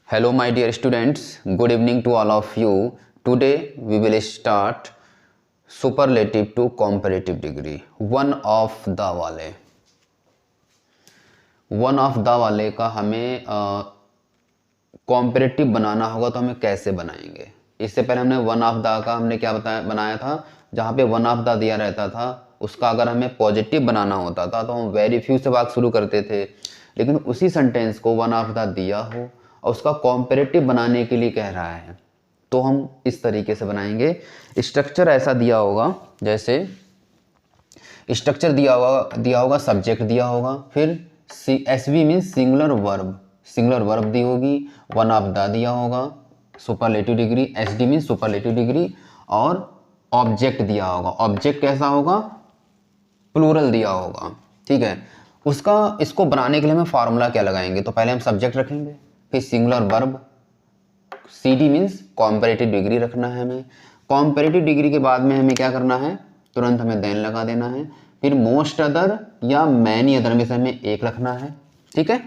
Hello, my dear students. Good evening to all of you. Today we will start superlative to comparative degree. One of the वाले का हमें comparative बनाना होगा तो हमें कैसे बनाएंगे। इससे पहले हमने वन ऑफ द का हमने क्या बनाया था, जहाँ पे वन ऑफ द दिया रहता था उसका अगर हमें पॉजिटिव बनाना होता था तो हम वेरी फ्यू से वाक्य शुरू करते थे। लेकिन उसी सेंटेंस को वन ऑफ द दिया हो और उसका कॉम्परेटिव बनाने के लिए कह रहा है तो हम इस तरीके से बनाएंगे। स्ट्रक्चर ऐसा दिया होगा, जैसे स्ट्रक्चर दिया होगा सब्जेक्ट दिया होगा, फिर S V means singular verb दी होगी, वन ऑफ द दिया होगा, superlative degree, S D means superlative degree, और ऑब्जेक्ट दिया होगा। ऑब्जेक्ट कैसा होगा, प्लूरल दिया होगा। ठीक है, इसको बनाने के लिए हमें फार्मूला क्या लगाएंगे, तो पहले हम सब्जेक्ट रखेंगे, फिर singular verb, C D means comparative degree रखना है हमें। कॉम्परेटिव डिग्री के बाद में हमें क्या करना है, तुरंत हमें देन लगा देना है, फिर मोस्ट अदर या मैनी अदर में से हमें एक रखना है। ठीक है,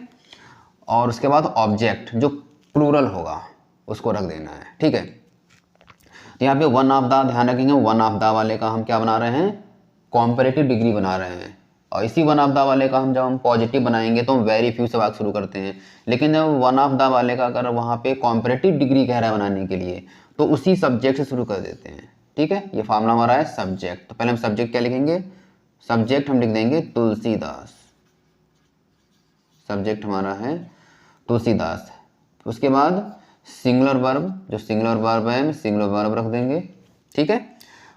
और उसके बाद ऑब्जेक्ट जो प्लूरल होगा उसको रख देना है। ठीक है, तो यहाँ पे वन ऑफ द ध्यान रखेंगे, वन ऑफ द वाले का हम क्या बना रहे हैं, कॉम्परेटिव डिग्री बना रहे हैं। और इसी वन ऑफ द वाले का जब हम पॉजिटिव बनाएंगे तो हम वेरी फ्यू से वाक्य शुरू करते हैं। लेकिन जब वन ऑफ द वाले का अगर वहाँ पे कॉम्परेटिव डिग्री कह रहा है बनाने के लिए तो उसी सब्जेक्ट से शुरू कर देते हैं। ठीक है, ये फार्मूला हमारा है सब्जेक्ट। तो पहले हम सब्जेक्ट क्या लिखेंगे, सब्जेक्ट हम लिख देंगे तुलसीदास। सब्जेक्ट हमारा है तुलसीदास। उसके बाद सिंगुलर वर्ब, जो सिंगुलर वर्ब है हम सिंगुलर वर्ब रख देंगे। ठीक है,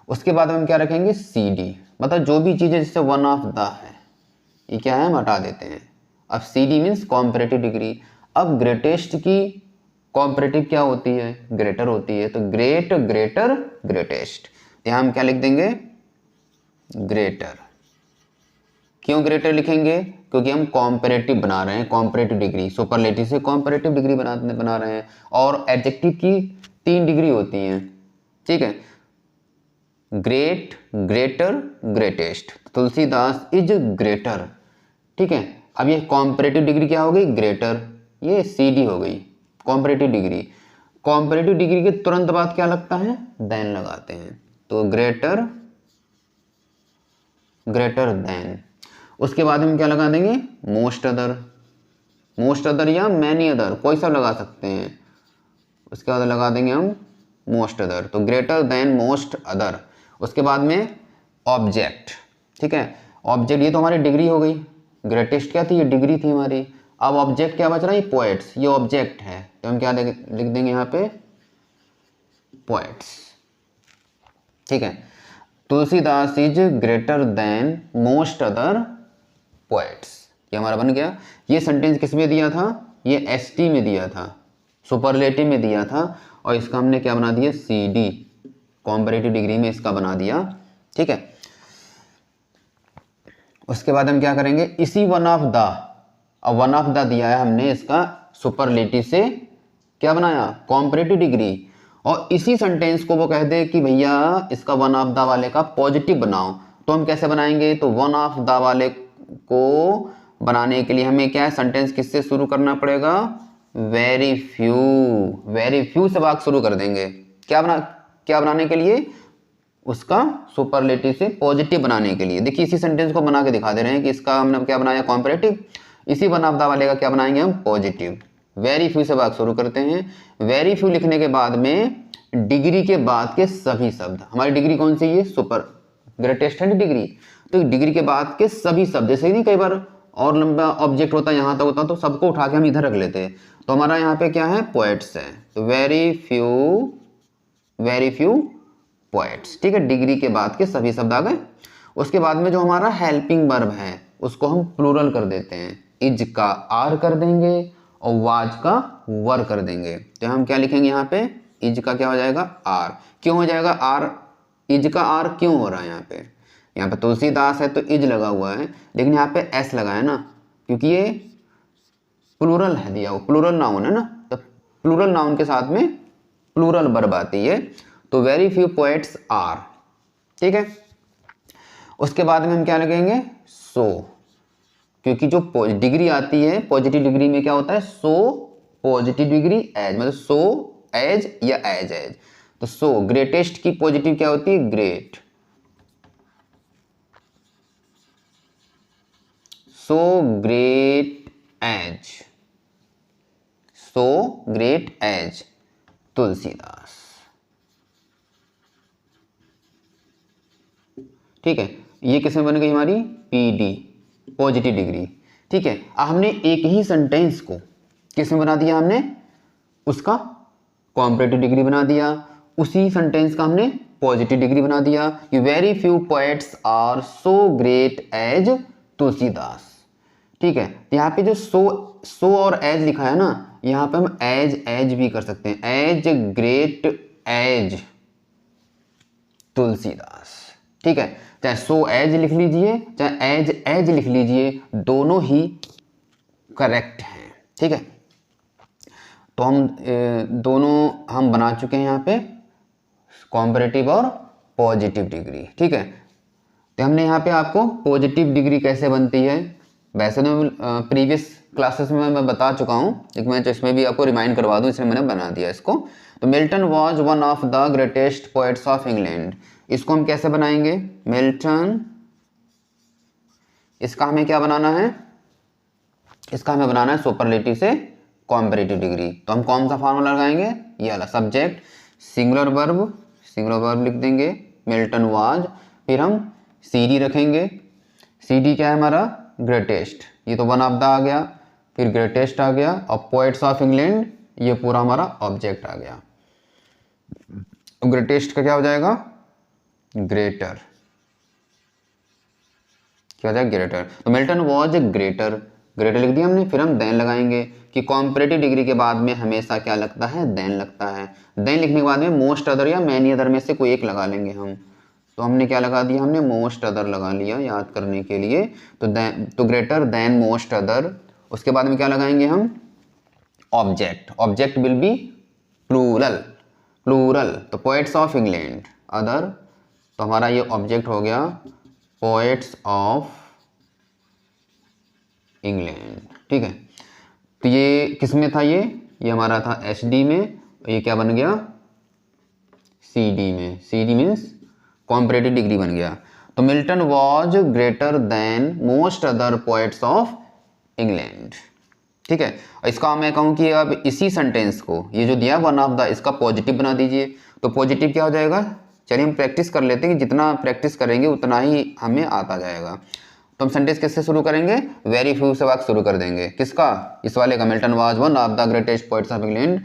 उसके बाद हम क्या रखेंगे, सी डी, मतलब जो भी चीज़ें जिससे वन ऑफ द है ये क्या है हम हटा देते हैं। अब C D means comparative degree. अब ग्रेटेस्ट की कॉम्परेटिव क्या होती है, ग्रेटर होती है, तो ग्रेट, ग्रेटर, ग्रेटेस्ट। यहाँ हम क्या लिख देंगे, ग्रेटर। क्यों ग्रेटर लिखेंगे, क्योंकि हम कॉम्परेटिव बना रहे हैं, कॉम्परेटिव डिग्री, सुपरलेटिव से कॉम्परेटिव डिग्री बना रहे हैं। और एडजेक्टिव की 3 डिग्री होती हैं। ठीक है, great, greater, greatest. Tulsidas is greater. ठीक है, अब ये कॉम्परेटिव डिग्री क्या हो गई, ग्रेटर, ये सी डी हो गई कॉम्परेटिव डिग्री। कॉम्परेटिव डिग्री के तुरंत बाद क्या लगता है, देन लगाते हैं, तो ग्रेटर, ग्रेटर देन। उसके बाद हम क्या लगा देंगे, मोस्ट अदर, मोस्ट अदर या मैनी अदर, कोई सा लगा सकते हैं। उसके बाद लगा देंगे हम मोस्ट अदर, तो ग्रेटर देन मोस्ट अदर। उसके बाद में ऑब्जेक्ट। ठीक है, ऑब्जेक्ट ये तो हमारी डिग्री हो गई, ग्रेटेस्ट क्या थी, ये डिग्री थी हमारी। अब ऑब्जेक्ट क्या बच रहा है, ये पोएट्स, ये ऑब्जेक्ट है, तो हम क्या लिख देंगे यहाँ पे, पोएट्स। ठीक है, Tulsidas is greater than most other poets, ये हमारा बन गया। ये सेंटेंस किस में दिया था, ये एस टी में दिया था, सुपरलेटिव में दिया था, और इसका हमने क्या बना दिया, सी डी, कॉम्परेटिव डिग्री में इसका बना दिया। ठीक है, उसके बाद हम क्या करेंगे, इसी वन ऑफ द, अब वन ऑफ द दिया है हमने, इसका सुपरलेटिव से क्या बनाया, कॉम्परेटिव डिग्री। और इसी सेंटेंस को वो कह दे कि भैया इसका वन ऑफ द वाले का पॉजिटिव बनाओ, तो हम कैसे बनाएंगे, तो वन ऑफ द वाले को बनाने के लिए हमें क्या है, सेंटेंस किससे शुरू करना पड़ेगा, वेरी फ्यू, वेरी फ्यू से वाक्य शुरू कर देंगे। क्या बनाने के लिए, उसका सुपरलेटिव से पॉजिटिव बनाने के लिए। देखिए इसी सेंटेंस को बना के दिखा दे रहे हैं कि इसका हमने क्या बनाया, कॉम्परेटिव, इसी वन ऑफ द वाले का क्या बनाएंगे हम, पॉजिटिव। वेरी फ्यू से वाक्य शुरू करते हैं। वेरी फ्यू लिखने के बाद में डिग्री के बाद के सभी शब्द, हमारी डिग्री कौन सी है, सुपर, ग्रेटेस्ट है डिग्री, तो डिग्री के बाद के सभी शब्द, जैसे नहीं कई बार और लंबा ऑब्जेक्ट होता है यहाँ तक होता तो सबको उठा के हम इधर रख लेते हैं, तो हमारा यहाँ पे क्या है, पोएट्स है, तो वेरी फ्यू पोएट्स। ठीक है, डिग्री के बाद के सभी शब्द आ गए। उसके बाद में जो हमारा हेल्पिंग वर्ब है उसको हम प्लूरल कर देते हैं, इज का आर कर देंगे और वाज का वर कर देंगे। तो हम क्या लिखेंगे यहाँ पे, इज का क्या हो जाएगा, आर। क्यों हो जाएगा आर, इज का आर क्यों हो रहा है, यहाँ पे तुलसीदास है तो इज लगा हुआ है, लेकिन यहाँ पे एस लगा है ना, क्योंकि ये प्लूरल है दिया, वो प्लूरल नाउन है ना, तो प्लूरल नाउन के साथ में प्लूरल वर्ब आती है, तो वेरी फ्यू पोएट्स आर। ठीक है, उसके बाद में हम क्या लगेंगे, सो, क्योंकि जो डिग्री आती है पॉजिटिव डिग्री में क्या होता है, सो पॉजिटिव डिग्री एज, मतलब सो एज या एज एज। तो सो ग्रेटेस्ट की पॉजिटिव क्या होती है, great. So great as, so great as Tulsidas. ठीक है, ये किसमें बन गई हमारी, पीडी, पॉजिटिव डिग्री। ठीक है, अब हमने एक ही सेंटेंस को किसमें बना दिया, हमने उसका कॉम्परेटिव डिग्री बना दिया, उसी सेंटेंस का हमने पॉजिटिव डिग्री बना दिया कि very few poets are so great as Tulsidas. ठीक है, यहाँ पे जो सो और एज लिखा है ना, यहाँ पे हम एज भी कर सकते हैं, एज ग्रेट एज तुलसीदास। ठीक है, चाहे सो एज लिख लीजिए चाहे एज लिख लीजिए, दोनों ही करेक्ट हैं। ठीक है, तो हम दोनों हम बना चुके हैं यहाँ पे कॉम्परेटिव और पॉजिटिव डिग्री। ठीक है, तो हमने यहाँ पे आपको पॉजिटिव डिग्री कैसे बनती है, वैसे तो प्रीवियस क्लासेस में मैं बता चुका हूँ, लेकिन मैं इसमें भी आपको रिमाइंड करवा दूँ, इसलिए मैंने बना दिया इसको। तो Milton was one of the greatest poets of England, इसको हम कैसे बनाएंगे, मिल्टन, इसका हमें क्या बनाना है, इसका हमें बनाना है सुपरलेटिव से कॉम्परेटिव डिग्री। तो हम कौन सा फार्मूला लगाएंगे, ये वाला, सब्जेक्ट सिंगुलर वर्ब लिख देंगे, मिल्टन वाज, फिर हम सीडी रखेंगे, सीडी क्या है हमारा, ग्रेटेस्ट, ये तो वन ऑफ द आ गया, फिर ग्रेटेस्ट आ गया, और पोएट्स ऑफ इंग्लैंड, ये पूरा हमारा ऑब्जेक्ट आ गया। ग्रेटेस्ट का क्या हो जाएगा, ग्रेटर, क्या हो जाएगा, ग्रेटर। तो मिल्टन वॉज ग्रेटर, ग्रेटर लिख दिया हमने, फिर हम देन लगाएंगे कि कॉम्परेटिव डिग्री के बाद में हमेशा क्या लगता है, देन लगता है। देन लिखने के बाद में मोस्ट अदर या मैनी अदर में से कोई एक लगा लेंगे हम। तो हमने क्या लगा दिया, हमने मोस्ट अदर लगा लिया याद करने के लिए। तो ग्रेटर देन मोस्ट अदर, उसके बाद में क्या लगाएंगे हम, object, object will be plural, तो पोएट्स ऑफ इंग्लैंड, अदर, तो हमारा ये ऑब्जेक्ट हो गया पोएट्स ऑफ इंग्लैंड। ठीक है, तो ये किस में था, ये हमारा था एचडी में, ये क्या बन गया, सीडी में, सीडी मीन्स कॉम्परेटिव डिग्री बन गया। तो Milton was greater than most other poets of England. ठीक है, और इसका मैं कहूँ कि अब इसी सेंटेंस को, ये जो दिया वन ऑफ द, इसका पॉजिटिव बना दीजिए। तो पॉजिटिव क्या हो जाएगा, चलिए हम प्रैक्टिस कर लेते हैं कि जितना प्रैक्टिस करेंगे उतना ही हमें आता जाएगा। तो हम सेंटेंस किससे शुरू करेंगे, वेरी फ्यू से वाक्य शुरू कर देंगे, किसका, इस वाले का, Milton was one of the greatest poets of England.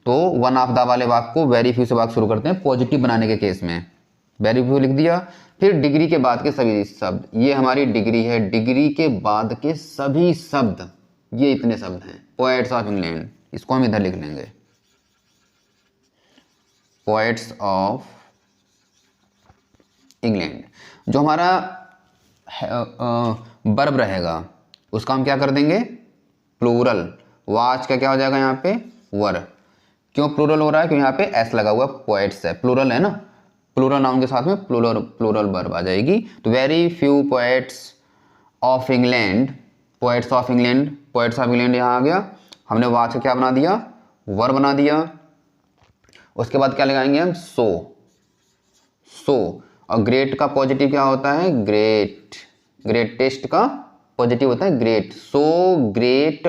तो वन ऑफ द वाले वाक्य को वेरी फ्यू से वाक्य शुरू करते हैं पॉजिटिव बनाने के केस में, वेरी फ्यू लिख दिया। फिर डिग्री के बाद के सभी शब्द, ये हमारी डिग्री है, डिग्री के बाद के सभी शब्द, ये इतने शब्द हैं, पोएट्स ऑफ इंग्लैंड, इसको हम इधर लिख लेंगे, पोएट्स ऑफ इंग्लैंड। जो हमारा वर्ब रहेगा उसका हम क्या कर देंगे, प्लूरल, वाच का क्या हो जाएगा यहाँ पे, वर। क्यों प्लूरल हो रहा है, क्योंकि यहाँ पे एस लगा हुआ, पोएट्स है, प्लूरल है ना, प्लूरल नाउन के साथ में प्लूरल वर्ब आ जाएगी। तो very few poets of England, poets of England यहाँ आ गया, हमने वाच का क्या बना दिया, वर बना दिया। उसके बाद क्या लगाएंगे हम, सो, और ग्रेट का पॉजिटिव क्या होता है, ग्रेटेस्ट का पॉजिटिव होता है great, so great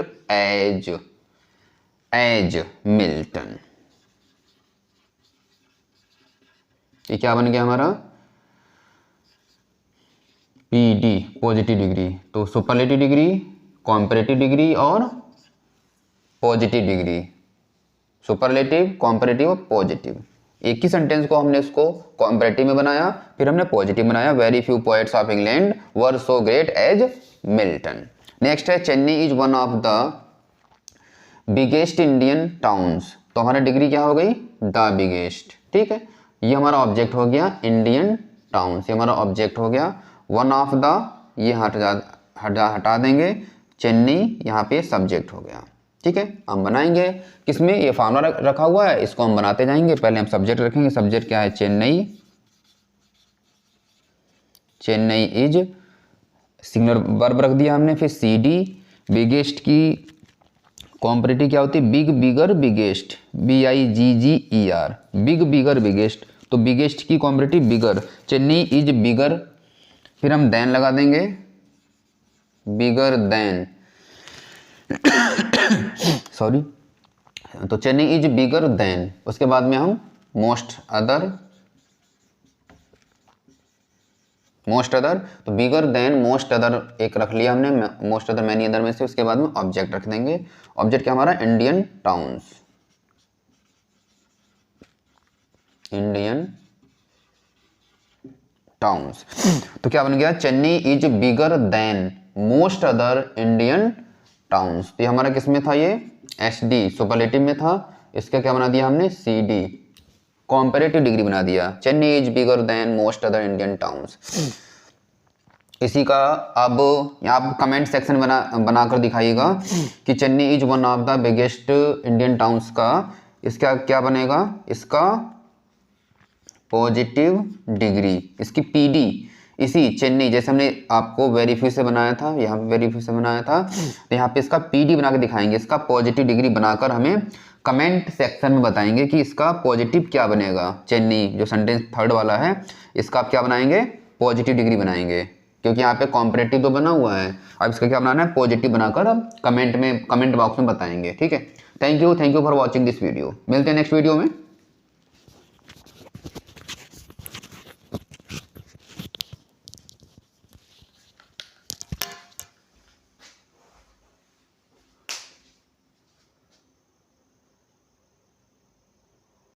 as Milton. ये क्या बन गया हमारा, पीडी, पॉजिटिव डिग्री। तो सुपरलेटिव डिग्री, कॉम्परेटिव डिग्री और पॉजिटिव डिग्री, सुपरलेटिव, कॉम्परेटिव और पॉजिटिव। एक ही सेंटेंस को हमने इसको कॉम्परेटिव में बनाया, फिर हमने पॉजिटिव बनाया, very few poets of England were so great as Milton. Next है Chennai is one of the biggest Indian towns. तो हमारा डिग्री क्या हो गई, द बिगेस्ट। ठीक है, ये हमारा ऑब्जेक्ट हो गया, इंडियन टाउन्स, ये हमारा ऑब्जेक्ट हो गया। वन ऑफ द, ये हटा देंगे, चेन्नई यहाँ पे सब्जेक्ट हो गया। ठीक है, हम बनाएंगे किसमें, ये फार्मूला रखा हुआ है, इसको हम बनाते जाएंगे। पहले हम सब्जेक्ट रखेंगे, सब्जेक्ट क्या है, चेन्नई इज, सिंगुलर वर्ब रख दिया हमने, फिर सीडी, बिगेस्ट की कॉम्परेटिव क्या होती है? बिग, बिगर, बिगेस्ट, BIGGER, बिग, बिगर, बिगेस्ट। तो बिगेस्ट की comparative bigger, Chennai is bigger, फिर हम देन लगा देंगे, बिगर देन, सॉरी, तो चेन्नई इज बिगर देन, उसके बाद में हम मोस्ट अदर, मोस्ट अदर, तो बिगर देन मोस्ट अदर एक रख लिया हमने, मोस्ट अदर मैनी अदर में से, उसके बाद में ऑब्जेक्ट रख देंगे। ऑब्जेक्ट क्या हमारा? Indian towns, Indian towns. तो क्या बन गया? Chennai is bigger than most other Indian towns. तो ये हमारा किस में था? ये SD सुपरलेटिव में था। इसका क्या बना दिया हमने? CD कॉम्पैरेटिव डिग्री बना दिया। Chennai is bigger than most other Indian towns. इसी का अब आप कमेंट सेक्शन बनाकर दिखाइएगा कि Chennai is one of the biggest Indian towns का इसका क्या बनेगा? इसका पॉजिटिव डिग्री, इसकी PD, इसी चेन्नई जैसे हमने आपको वेरीफ्यू से बनाया था, यहाँ पे वेरीफ्यू से बनाया था, तो यहाँ पे इसका PD बना के दिखाएंगे। इसका पॉजिटिव डिग्री बनाकर हमें कमेंट सेक्शन में बताएंगे कि इसका पॉजिटिव क्या बनेगा। चेन्नई जो सेंटेंस थर्ड वाला है, इसका आप क्या बनाएंगे? पॉजिटिव डिग्री बनाएंगे, क्योंकि यहाँ पे कॉम्परेटिव तो बना हुआ है। अब इसका क्या बनाना है? पॉजिटिव बनाकर अब कमेंट बॉक्स में बताएंगे। ठीक है, thank you for watching this video. मिलते हैं नेक्स्ट वीडियो में।